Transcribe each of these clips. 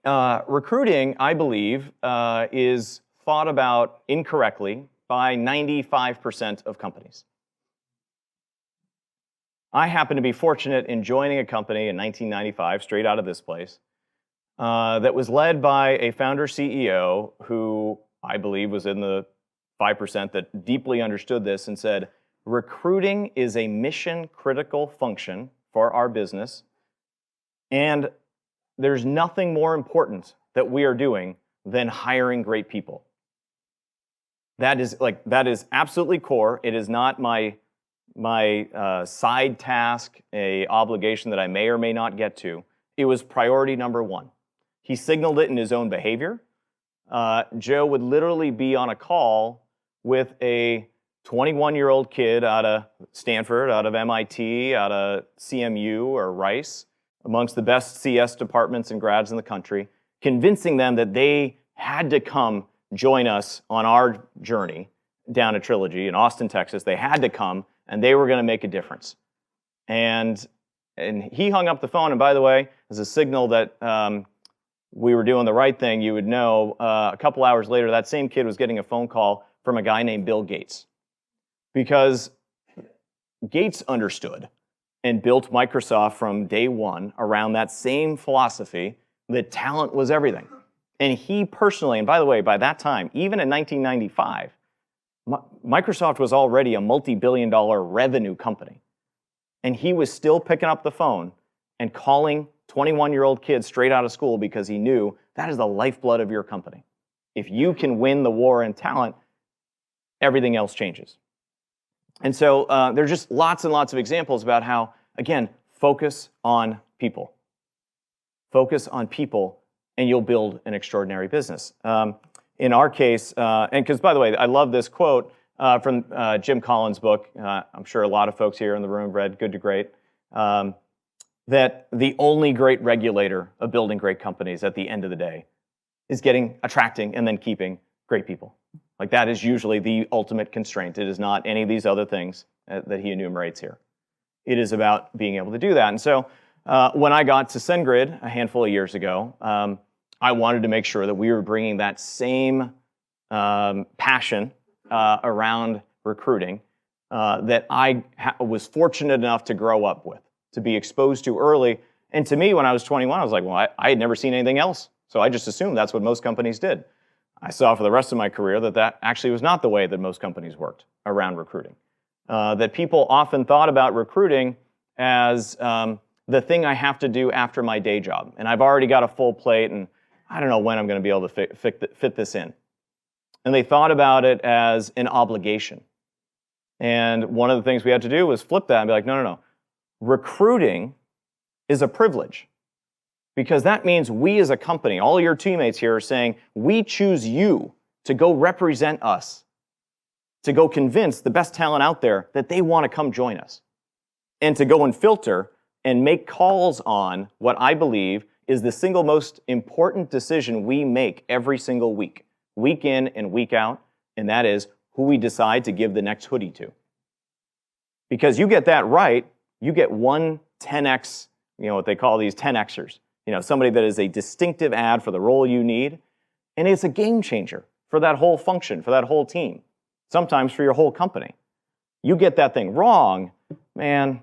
Recruiting, I believe, is thought about incorrectly by 95% of companies. I happen to be fortunate in joining a company in 1995, straight out of this place, that was led by a founder CEO who I believe was in the 5% that deeply understood this and said, recruiting is a mission-critical function for our business, and there's nothing more important that we are doing than hiring great people. That is absolutely core. It is not my side task, a obligation that I may or may not get to. It was priority number one. He signaled it in his own behavior. Joe would literally be on a call with a 21-year-old kid out of Stanford, out of MIT, out of CMU or Rice, amongst the best CS departments and grads in the country, convincing them that they had to come join us on our journey down to Trilogy in Austin, Texas. They had to come, and they were going to make a difference. And he hung up the phone, and by the way, as a signal that we were doing the right thing, you would know, a couple hours later, that same kid was getting a phone call from a guy named Bill Gates. Because Gates understood and built Microsoft from day one around that same philosophy that talent was everything. And he personally, and by the way, by that time, even in 1995, Microsoft was already a multi-billion-dollar revenue company. And he was still picking up the phone and calling 21-year-old kids straight out of school because he knew that is the lifeblood of your company. If you can win the war in talent, everything else changes. And so there's just lots and lots of examples about how, again, focus on people. Focus on people, and you'll build an extraordinary business. In our case, and because, by the way, I love this quote from Jim Collins' book. I'm sure a lot of folks here in the room read Good to Great. That the only great regulator of building great companies at the end of the day is attracting, and then keeping great people. Like that is usually the ultimate constraint. It is not any of these other things that he enumerates here. It is about being able to do that. And so when I got to SendGrid a handful of years ago, I wanted to make sure that we were bringing that same passion around recruiting that I was fortunate enough to grow up with, to be exposed to early. And to me, when I was 21, I was like, well, I had never seen anything else. So I just assumed that's what most companies did. I saw for the rest of my career that actually was not the way that most companies worked around recruiting. That people often thought about recruiting as the thing I have to do after my day job. And I've already got a full plate, and I don't know when I'm going to be able to fit this in. And they thought about it as an obligation. And one of the things we had to do was flip that and be like, no. Recruiting is a privilege. Because that means we as a company, all your teammates here are saying, we choose you to go represent us, to go convince the best talent out there that they want to come join us, and to go and filter and make calls on what I believe is the single most important decision we make every single week in and week out, and that is who we decide to give the next hoodie to. Because you get that right, you get one 10x, what they call these 10xers. Somebody that is a distinctive ad for the role you need, and it's a game changer for that whole function, for that whole team, sometimes for your whole company. You get that thing wrong, man,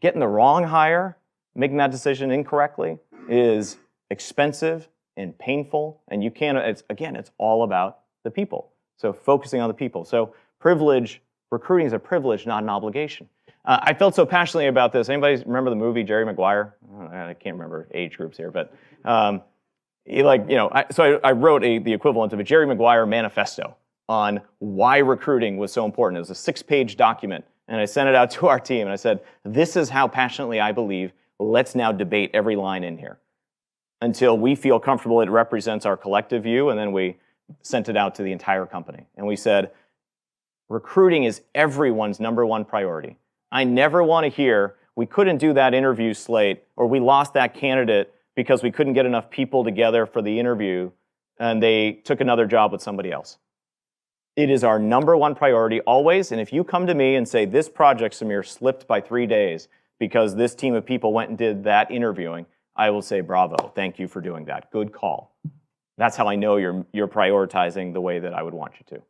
getting the wrong hire, making that decision incorrectly is expensive and painful, and you can't, it's all about the people. So focusing on the people. So recruiting is a privilege, not an obligation. I felt so passionately about this. Anybody remember the movie Jerry Maguire? I can't remember age groups here, but I wrote the equivalent of a Jerry Maguire manifesto on why recruiting was so important. It was a 6-page document, and I sent it out to our team, and I said, this is how passionately I believe. Let's now debate every line in here until we feel comfortable it represents our collective view, and then we sent it out to the entire company. And we said, recruiting is everyone's number one priority. I never want to hear, we couldn't do that interview slate, or we lost that candidate because we couldn't get enough people together for the interview, and they took another job with somebody else. It is our number one priority always, and if you come to me and say, this project, Sameer, slipped by 3 days because this team of people went and did that interviewing, I will say, bravo, thank you for doing that. Good call. That's how I know you're prioritizing the way that I would want you to.